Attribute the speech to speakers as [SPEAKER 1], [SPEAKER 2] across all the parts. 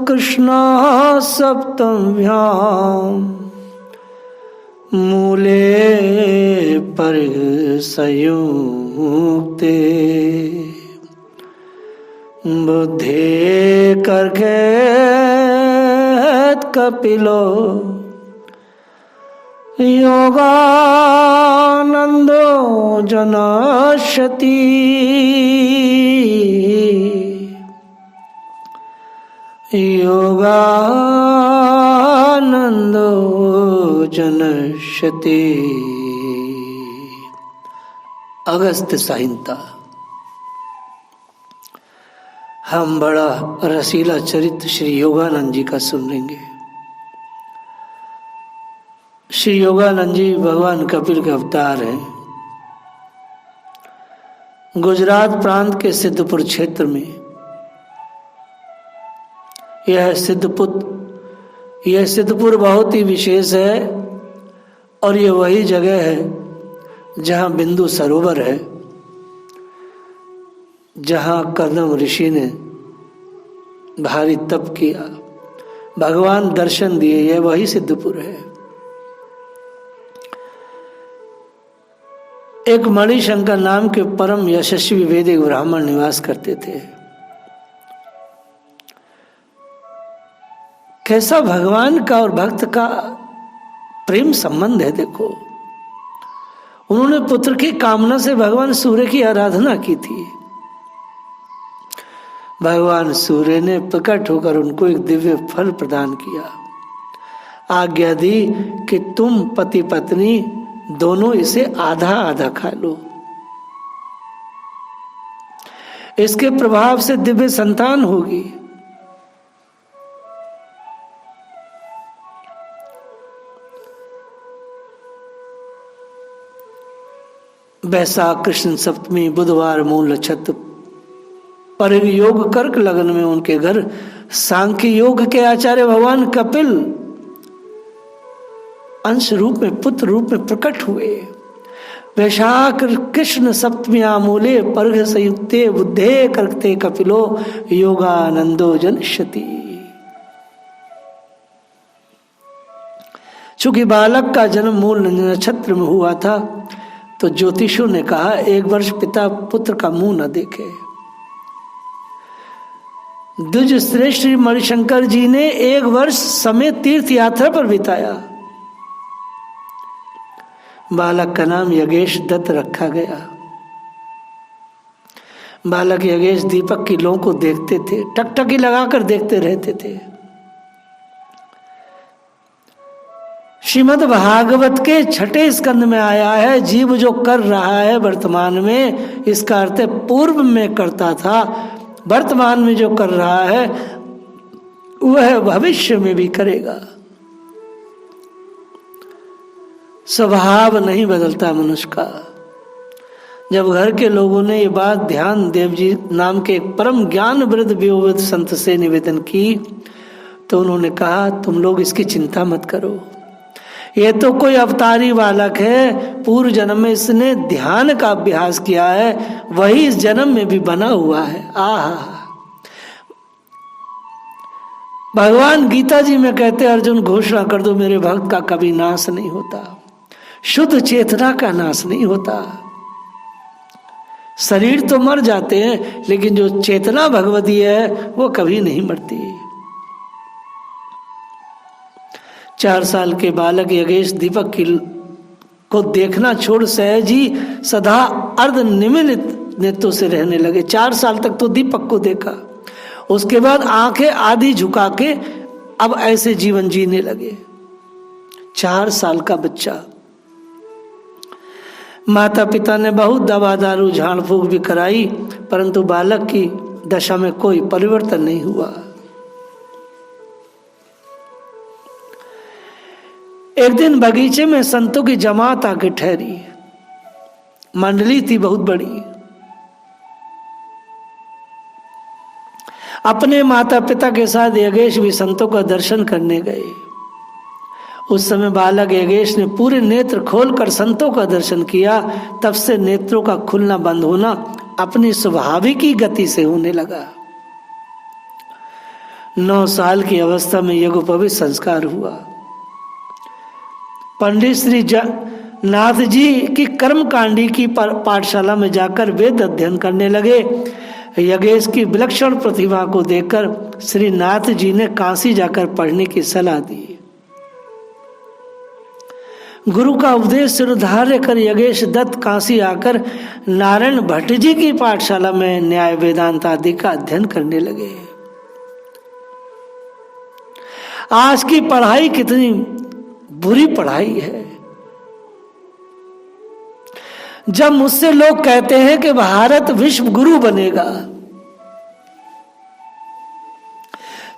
[SPEAKER 1] कृष्ण सप्तम्यां मूले परिसयुक्ते बुद्धे कर्केत कपिलो योगानंदो जनश्यति योगानंदो जनश्यति। अगस्त्य संहिता। हम बड़ा रसीला चरित्र श्री योगानंद जी का सुन लेंगे। श्री योगानंद जी भगवान कपिल के अवतार हैं। गुजरात प्रांत के सिद्धपुर क्षेत्र में यह सिद्धपुर बहुत ही विशेष है और ये वही जगह है जहाँ बिंदु सरोवर है, जहाँ कदम ऋषि ने भारी तप किया, भगवान दर्शन दिए, यह वही सिद्धपुर है। एक मणिशंकर नाम के परम यशस्वी वैदिक ब्राह्मण निवास करते थे। कैसा भगवान का और भक्त का प्रेम संबंध है देखो। उन्होंने पुत्र की कामना से भगवान सूर्य की आराधना की थी। भगवान सूर्य ने प्रकट होकर उनको एक दिव्य फल प्रदान किया, आज्ञा दी कि तुम पति पत्नी दोनों इसे आधा आधा खा लो। इसके प्रभाव से दिव्य संतान होगी। वैशाख कृष्ण सप्तमी बुधवार मूल नक्षत्र पर योग कर्क लगन में उनके घर सांख्य योग के आचार्य भगवान कपिल अंश रूप में पुत्र रूप में प्रकट हुए। वैशाख कृष्ण सप्तम्या मूले पर्घ संयुक्ते बुद्धे कर्कते कपिलो योगानंदो जनश्यति। चूंकि बालक का जन्म मूल नक्षत्र में हुआ था तो ज्योतिषों ने कहा एक वर्ष पिता पुत्र का मुंह न देखे। द्विज श्रेष्ठ श्री मणिशंकर जी ने एक वर्ष समय तीर्थ यात्रा पर बिताया। बालक का नाम यज्ञेश दत्त रखा गया। बालक यज्ञेश दीपक की लौ को देखते थे, टकटकी लगाकर देखते रहते थे। श्रीमद् भागवत के छठे स्कंद में आया है, जीव जो कर रहा है वर्तमान में, इसका अर्थ पूर्व में करता था, वर्तमान में जो कर रहा है वह भविष्य में भी करेगा। स्वभाव नहीं बदलता मनुष्य का। जब घर के लोगों ने ये बात ध्यान देव जी नाम के एक परम ज्ञान वृद्ध वियोवृद्ध संत से निवेदन की तो उन्होंने कहा तुम लोग इसकी चिंता मत करो, ये तो कोई अवतारी बालक है, पूर्व जन्म में इसने ध्यान का अभ्यास किया है, वही इस जन्म में भी बना हुआ है। आहा, भगवान गीता जी में कहते अर्जुन घोषणा कर दो मेरे भक्त का कभी नाश नहीं होता, शुद्ध चेतना का नाश नहीं होता। शरीर तो मर जाते हैं लेकिन जो चेतना भगवती है वो कभी नहीं मरती। 4 साल के बालक यज्ञेश दीपक को देखना छोड़ सहज ही सदा अर्ध निमिलित नेत्रों से रहने लगे। 4 साल तक तो दीपक को देखा, उसके बाद आंखें आधी झुका के अब ऐसे जीवन जीने लगे। 4 साल का बच्चा। माता पिता ने बहुत दवा दारू झाड़ फूक भी कराई परंतु बालक की दशा में कोई परिवर्तन नहीं हुआ। एक दिन बगीचे में संतों की जमात आके ठहरी। मंडली थी बहुत बड़ी। अपने माता पिता के साथ यज्ञेश भी संतों का दर्शन करने गए। उस समय बालक यज्ञेश ने पूरे नेत्र खोलकर संतों का दर्शन किया। तब से नेत्रों का खुलना बंद होना अपनी स्वाभाविक गति से होने लगा। 9 साल की अवस्था में यज्ञोपवीत संस्कार हुआ। पंडित श्री नाथ जी की कर्मकांडी की पाठशाला में जाकर वेद अध्ययन करने लगे। यज्ञेश की विलक्षण प्रतिभा को देखकर श्री नाथ जी ने काशी जाकर पढ़ने की सलाह दी। गुरु का उपदेश सिरोधार्य कर यज्ञेश दत्त काशी आकर नारायण भट्ट जी की पाठशाला में न्याय वेदांत आदि का अध्ययन करने लगे। आज की पढ़ाई कितनी बुरी पढ़ाई है। जब मुझसे लोग कहते हैं कि भारत विश्व गुरु बनेगा,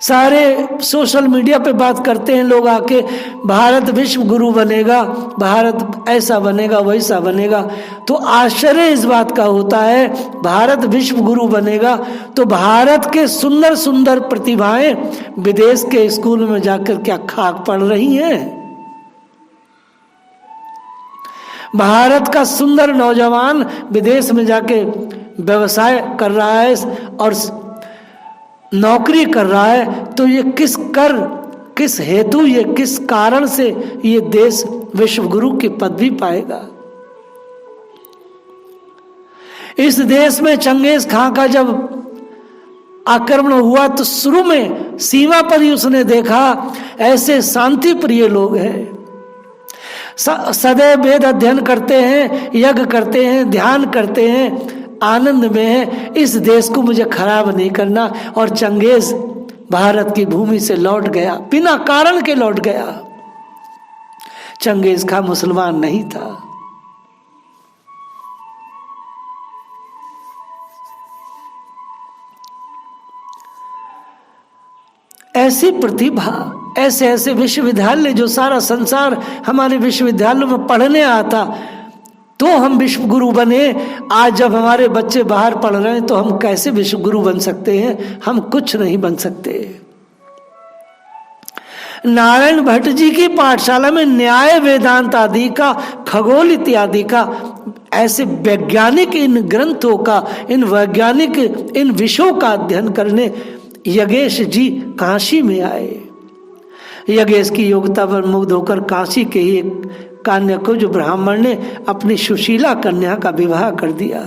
[SPEAKER 1] सारे सोशल मीडिया पे बात करते हैं लोग आके, भारत विश्व गुरु बनेगा, भारत ऐसा बनेगा वैसा बनेगा, तो आश्चर्य इस बात का होता है, भारत विश्व गुरु बनेगा तो भारत के सुंदर सुंदर प्रतिभाएं विदेश के स्कूल में जाकर क्या खाक पढ़ रही हैं? भारत का सुंदर नौजवान विदेश में जाके व्यवसाय कर रहा है और नौकरी कर रहा है, तो ये किस हेतु, ये किस कारण से ये देश विश्व गुरु की पदवी पाएगा? इस देश में चंगेज खां का जब आक्रमण हुआ तो शुरू में सीमा पर ही उसने देखा ऐसे शांति प्रिय लोग हैं, सदैव वेद अध्ययन करते हैं, यज्ञ करते हैं, ध्यान करते हैं, आनंद में है, इस देश को मुझे खराब नहीं करना। और चंगेज भारत की भूमि से लौट गया, बिना कारण के लौट गया। चंगेज खां मुसलमान नहीं था। ऐसी प्रतिभा, ऐसे ऐसे विश्वविद्यालय, जो सारा संसार हमारे विश्वविद्यालयों में पढ़ने आता, तो हम विश्व गुरु बने। आज जब हमारे बच्चे बाहर पढ़ रहे हैं तो हम कैसे विश्व गुरु बन सकते हैं? हम कुछ नहीं बन सकते। नारायण भट्ट जी की पाठशाला में न्याय वेदांत आदि का, खगोल इत्यादि का, ऐसे वैज्ञानिक इन ग्रंथों का, इन वैज्ञानिक इन विषयों का अध्ययन करने यज्ञेश जी काशी में आए। यज्ञेश की योग्यता पर मुग्ध होकर काशी के ही एक कान्यकुज ब्राह्मण ने अपनी सुशीला कन्या का विवाह कर दिया।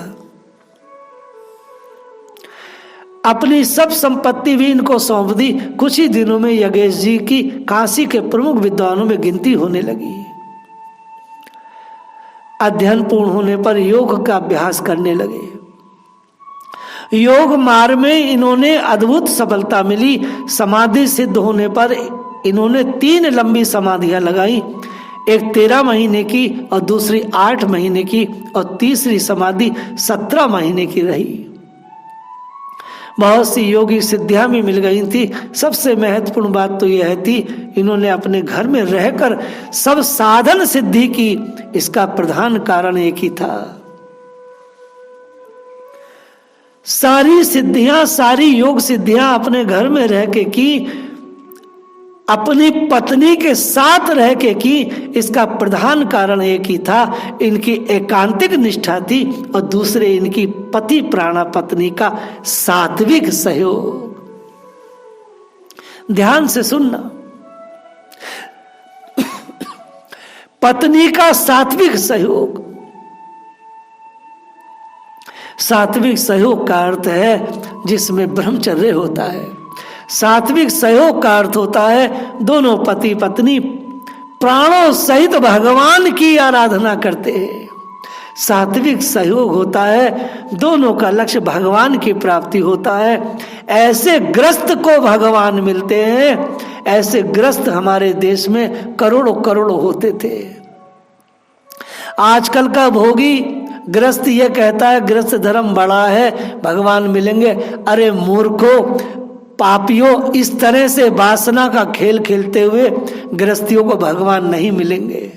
[SPEAKER 1] अपनी सब संपत्ति भी इनको सौंप दी। कुछ ही दिनों में यज्ञेश जी की काशी के प्रमुख विद्वानों में गिनती होने लगी। अध्ययन पूर्ण होने पर योग का अभ्यास करने लगे। योग मार्ग में इन्होंने अद्भुत सफलता मिली। समाधि सिद्ध होने पर इन्होंने 3 लंबी समाधियां लगाई, एक 13 महीने की और दूसरी 8 महीने की और तीसरी समाधि 17 महीने की रही। बहुत सी योगी सिद्धियां भी मिल गई थी। सबसे महत्वपूर्ण बात तो यह थी, इन्होंने अपने घर में रहकर सब साधन सिद्धि की। इसका प्रधान कारण एक ही था, सारी सिद्धियां, सारी योग सिद्धियां अपने घर में रह के की, अपनी पत्नी के साथ रह के की। इसका प्रधान कारण एक ही था, इनकी एकांतिक निष्ठा थी और दूसरे इनकी पति प्राणा पत्नी का सात्विक सहयोग। ध्यान से सुनना, पत्नी का सात्विक सहयोग। सात्विक सहयोग का अर्थ है जिसमें ब्रह्मचर्य होता है। सात्विक सहयोग का अर्थ होता है दोनों पति पत्नी प्राणों सहित भगवान की आराधना करते हैं। सात्विक सहयोग होता है दोनों का लक्ष्य भगवान की प्राप्ति होता है। ऐसे ग्रस्त को भगवान मिलते हैं। ऐसे ग्रस्त हमारे देश में करोड़ों करोड़ों होते थे। आजकल का भोगी ग्रस्त ये कहता है ग्रस्त धर्म बड़ा है, भगवान मिलेंगे। अरे मूर्खों, पापियों, इस तरह से वासना का खेल खेलते हुए गृहस्थियों को भगवान नहीं मिलेंगे।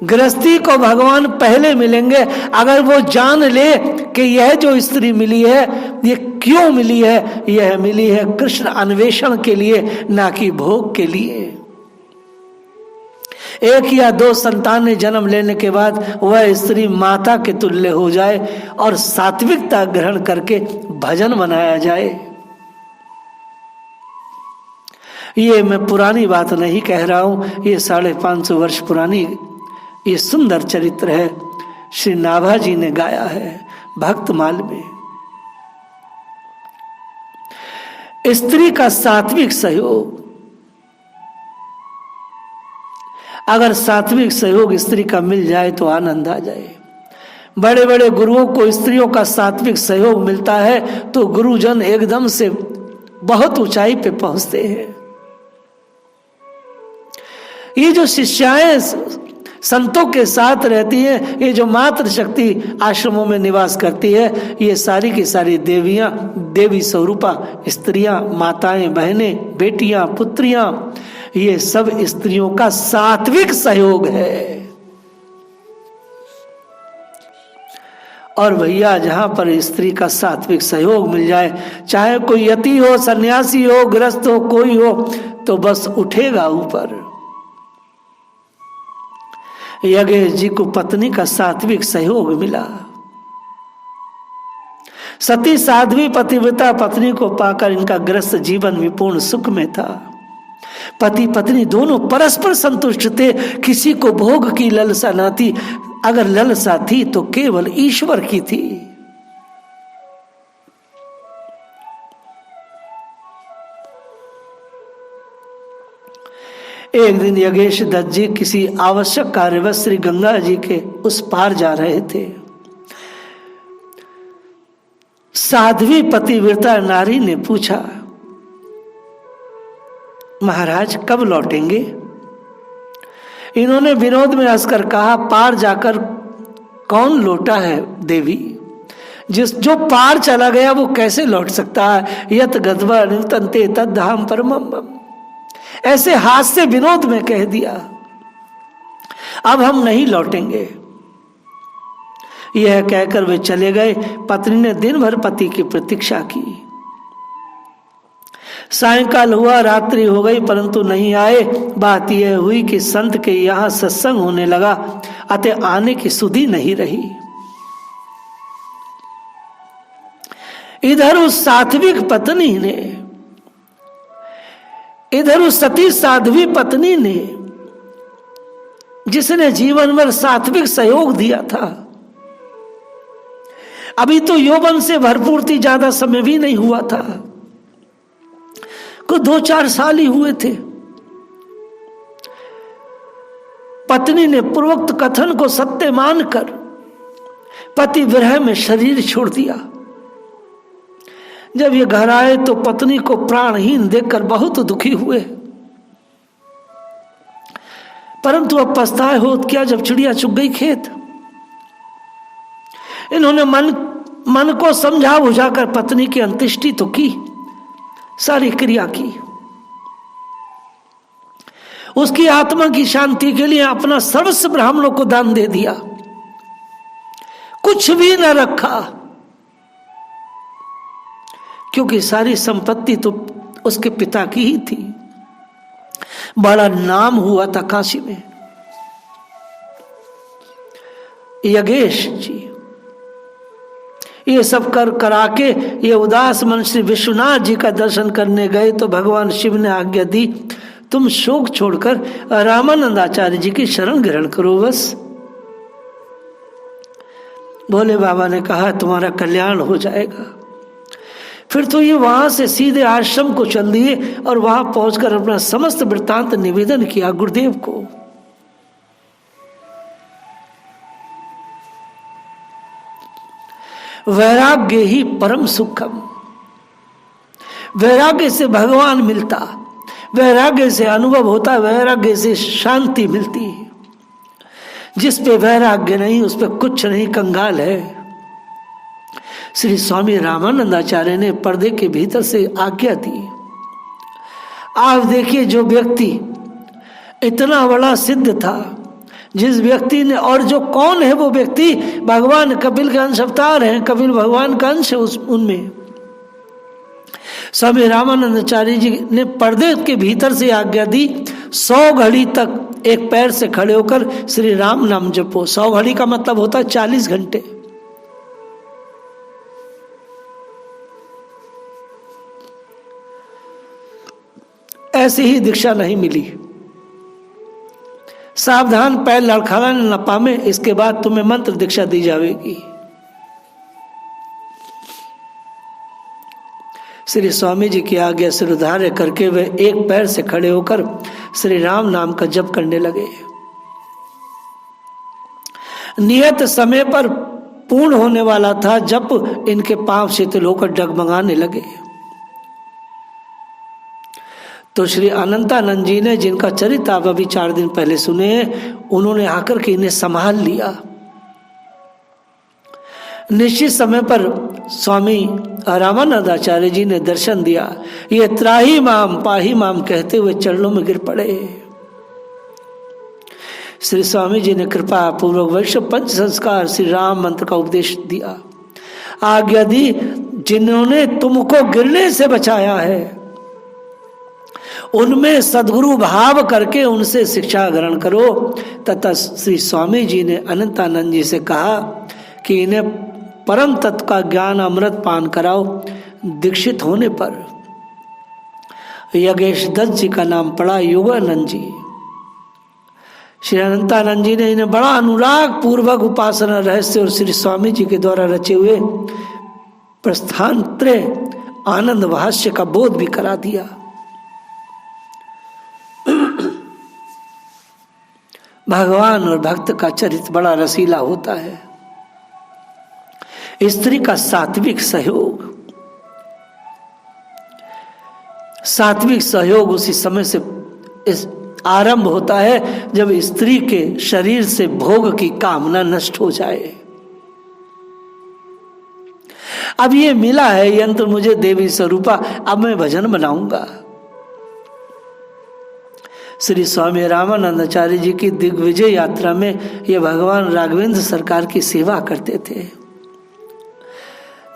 [SPEAKER 1] गृहस्थी को भगवान पहले मिलेंगे अगर वो जान ले कि यह जो स्त्री मिली है ये क्यों मिली है। यह मिली है कृष्ण अन्वेषण के लिए, ना कि भोग के लिए। 1 या 2 संतान जन्म लेने के बाद वह स्त्री माता के तुल्य हो जाए और सात्विकता ग्रहण करके भजन बनाया जाए। ये मैं पुरानी बात नहीं कह रहा हूं, ये 550 वर्ष पुरानी ये सुंदर चरित्र है, श्री नाभा जी ने गाया है भक्तमाल में। स्त्री का सात्विक सहयोग, अगर सात्विक सहयोग स्त्री का मिल जाए तो आनंद आ जाए। बड़े बड़े गुरुओं को स्त्रियों का सात्विक सहयोग मिलता है तो गुरुजन एकदम से बहुत ऊंचाई पे पहुंचते हैं। ये जो शिष्याएं संतों के साथ रहती है, ये जो मातृ शक्ति आश्रमों में निवास करती है, ये सारी की सारी देवियां, देवी स्वरूपा स्त्रियां, माताएं, बहनें, बेटियां, पुत्रियां, ये सब स्त्रियों का सात्विक सहयोग है। और भैया जहां पर स्त्री का सात्विक सहयोग मिल जाए, चाहे कोई यति हो, सन्यासी हो, गृहस्थ हो, कोई हो, तो बस उठेगा ऊपर। यज्ञेश जी को पत्नी का सात्विक सहयोग मिला। सती साध्वी पतिव्रता पत्नी को पाकर इनका गृहस्थ जीवन विपूर्ण सुख में था। पति पत्नी दोनों परस्पर संतुष्ट थे, किसी को भोग की लालसा न थी, अगर लालसा थी तो केवल ईश्वर की थी। एक दिन यज्ञेश दत्त जी किसी आवश्यक कार्यवश श्री गंगा जी के उस पार जा रहे थे। साध्वी पतिव्रता नारी ने पूछा, महाराज कब लौटेंगे? इन्होंने विनोद में हंसकर कहा, पार जाकर कौन लौटा है देवी? जो पार चला गया वो कैसे लौट सकता है? यत गद्वा नितंते तद्धाम परमम। ऐसे हास्य विनोद में कह दिया, अब हम नहीं लौटेंगे। यह कहकर वे चले गए। पत्नी ने दिन भर पति की प्रतीक्षा की। सायंकाल हुआ, रात्रि हो गई, परंतु नहीं आए। बात यह हुई कि संत के यहां सत्संग होने लगा, अतः आने की सुधि नहीं रही। इधर उस सात्विक पत्नी ने, इधर उस सती साध्वी पत्नी ने, जिसने जीवन भर सात्विक सहयोग दिया था, अभी तो यौवन से भरपूर थी, ज्यादा समय भी नहीं हुआ था, को 2-4 साल ही हुए थे। पत्नी ने पूर्वोक्त कथन को सत्य मानकर पति विरह में शरीर छोड़ दिया। जब ये घर आए तो पत्नी को प्राणहीन देखकर बहुत दुखी हुए, परंतु अब पछताए हो क्या, जब चिड़िया चुग गई खेत। इन्होंने मन को समझा बुझाकर पत्नी की अंत्येष्टि तो की, सारी क्रिया की। उसकी आत्मा की शांति के लिए अपना सर्वस्व ब्राह्मणों को दान दे दिया, कुछ भी न रखा, क्योंकि सारी संपत्ति तो उसके पिता की ही थी। बड़ा नाम हुआ था काशी में। यज्ञेश जी ये सब करा के ये उदास मन श्री विश्वनाथ जी का दर्शन करने गए तो भगवान शिव ने आज्ञा दी, तुम शोक छोड़कर रामानंद आचार्य जी की शरण ग्रहण करो बस। भोले बाबा ने कहा तुम्हारा कल्याण हो जाएगा। फिर तो ये वहां से सीधे आश्रम को चल दिए और वहां पहुंचकर अपना समस्त वृत्तांत निवेदन किया गुरुदेव को। वैराग्य ही परम सुखम, वैराग्य से भगवान मिलता, वैराग्य से अनुभव होता, वैराग्य से शांति मिलती है। जिस पे वैराग्य नहीं उस पे कुछ नहीं, कंगाल है। श्री स्वामी रामानंदाचार्य ने पर्दे के भीतर से आज्ञा दी। आप देखिए जो व्यक्ति इतना बड़ा सिद्ध था, जिस व्यक्ति ने, और जो कौन है वो व्यक्ति, भगवान कपिल का अंश अवतार है, कपिल भगवान का अंश है उनमें। स्वामी रामानंदाचार्य जी ने पर्दे के भीतर से आज्ञा दी, 100 घड़ी तक एक पैर से खड़े होकर श्री राम नाम जपो। 100 घड़ी का मतलब होता है 40 घंटे। ऐसी ही दीक्षा नहीं मिली। सावधान, पैर लड़खड़ाने न पावे, इसके बाद तुम्हें मंत्र दीक्षा दी जाएगी। श्री स्वामी जी की आज्ञा सिरधार्य करके वे एक पैर से खड़े होकर श्री राम नाम का जप करने लगे। नियत समय पर पूर्ण होने वाला था जप इनके पांव शिथिल होकर डगमगाने लगे। तो श्री अनंतानंद जी ने, जिनका चरित्र आप अभी 4 दिन पहले सुने, उन्होंने आकर के इन्हें संभाल लिया। निश्चित समय पर स्वामी रामानंदाचार्य जी ने दर्शन दिया। ये त्राही माम पाही माम कहते हुए चरणों में गिर पड़े। श्री स्वामी जी ने कृपा पूर्वक वैष्णव पंच संस्कार श्री राम मंत्र का उपदेश दिया। आज्ञा दी, जिन्होंने तुमको गिरने से बचाया है उनमें सद्गुरु भाव करके उनसे शिक्षा ग्रहण करो। तथा श्री स्वामी जी ने अनंतानंद जी से कहा कि इन्हें परम तत्व का ज्ञान अमृत पान कराओ। दीक्षित होने पर यज्ञेश दत्त जी का नाम पड़ा योगानंद जी। श्री अनंतानंद जी ने इन्हें बड़ा अनुराग पूर्वक उपासना रहस्य और श्री स्वामी जी के द्वारा रचे हुए प्रस्थानत्रय आनंद भाष्य का बोध भी करा दिया। भगवान और भक्त का चरित्र बड़ा रसीला होता है। स्त्री का सात्विक सहयोग, सात्विक सहयोग उसी समय से आरंभ होता है जब स्त्री के शरीर से भोग की कामना नष्ट हो जाए। अब ये मिला है यंत्र मुझे देवी स्वरूपा, अब मैं भजन बनाऊंगा। श्री स्वामी रामानंदाचार्य जी की दिग्विजय यात्रा में ये भगवान राघवेंद्र सरकार की सेवा करते थे।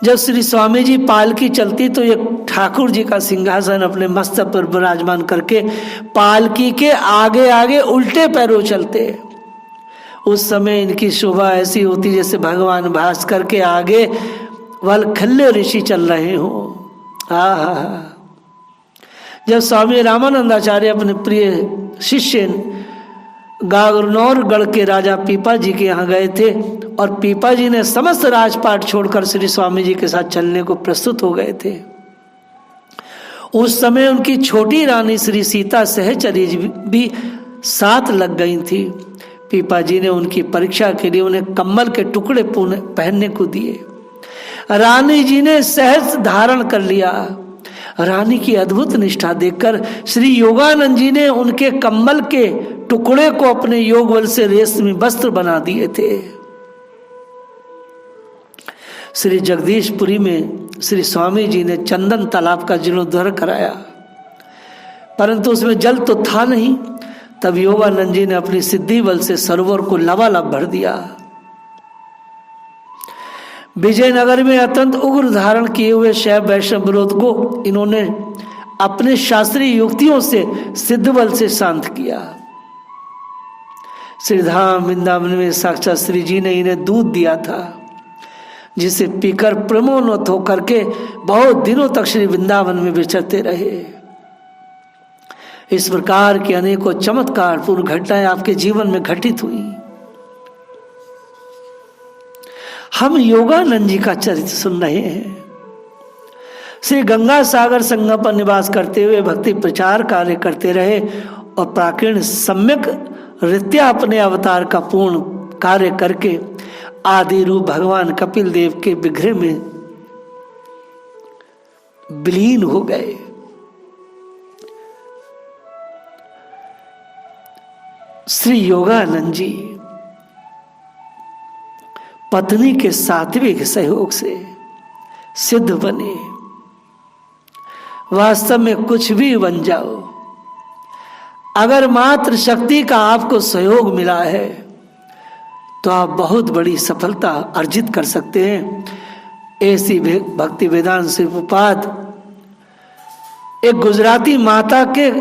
[SPEAKER 1] जब श्री स्वामी जी पालकी चलती तो ये ठाकुर जी का सिंहासन अपने मस्तक पर विराजमान करके पालकी के आगे आगे उल्टे पैरों चलते। उस समय इनकी शोभा ऐसी होती जैसे भगवान भास्कर के आगे वलखल्य ऋषि चल रहे हो। आहा! जब स्वामी रामानंदाचार्य अपने प्रिय शिष्य गागरनौर के राजा पीपा जी के यहाँ गए थे और पीपा जी ने समस्त राजपाट छोड़कर श्री स्वामी जी के साथ चलने को प्रस्तुत हो गए थे। उस समय उनकी छोटी रानी श्री सीता सहचरी भी साथ लग गई थी। पीपा जी ने उनकी परीक्षा के लिए उन्हें कम्बल के टुकड़े पहनने को दिए। रानी जी ने सहज धारण कर लिया। रानी की अद्भुत निष्ठा देखकर श्री योगानंद जी ने उनके कम्बल के टुकड़े को अपने योग बल से रेशमी वस्त्र बना दिए थे। श्री जगदीशपुरी में श्री स्वामी जी ने चंदन तालाब का जीर्णोद्धार कराया, परंतु उसमें जल तो था नहीं। तब योगानंद जी ने अपनी सिद्धि बल से सरोवर को लबालब भर दिया। विजयनगर में अत्यंत उग्र धारण किए हुए शैव वैष्णव विरोध को इन्होंने अपने शास्त्रीय युक्तियों से सिद्ध बल से शांत किया। श्रीधाम वृंदावन में साक्षात श्री जी ने इन्हें दूध दिया था, जिसे पीकर प्रमोन्नत होकर के बहुत दिनों तक श्री वृंदावन में विचरते रहे। इस प्रकार की अनेकों चमत्कार पूर्ण घटनाएं आपके जीवन में घटित हुई। हम योगानंद जी का चरित्र सुन रहे हैं। श्री गंगा सागर संगम पर निवास करते हुए भक्ति प्रचार कार्य करते रहे और प्राकीर्ण सम्यक रीत्या अपने अवतार का पूर्ण कार्य करके आदि रूप भगवान कपिल देव के विग्रह में विलीन हो गए। श्री योगानंद जी पत्नी के सात्विक सहयोग से सिद्ध बने। वास्तव में कुछ भी बन जाओ, अगर मात्र शक्ति का आपको सहयोग मिला है तो आप बहुत बड़ी सफलता अर्जित कर सकते हैं। ऐसी भक्ति वेदांत श्रीपाद एक गुजराती माता के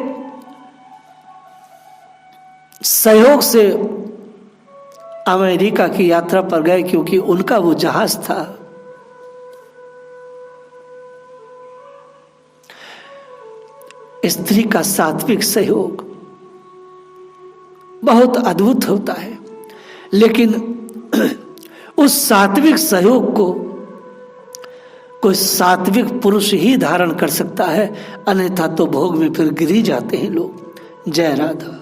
[SPEAKER 1] सहयोग से अमेरिका की यात्रा पर गए, क्योंकि उनका वो जहाज था। स्त्री का सात्विक सहयोग बहुत अद्भुत होता है, लेकिन उस सात्विक सहयोग को कोई सात्विक पुरुष ही धारण कर सकता है, अन्यथा तो भोग में फिर गिर ही जाते हैं लोग। जय राधा।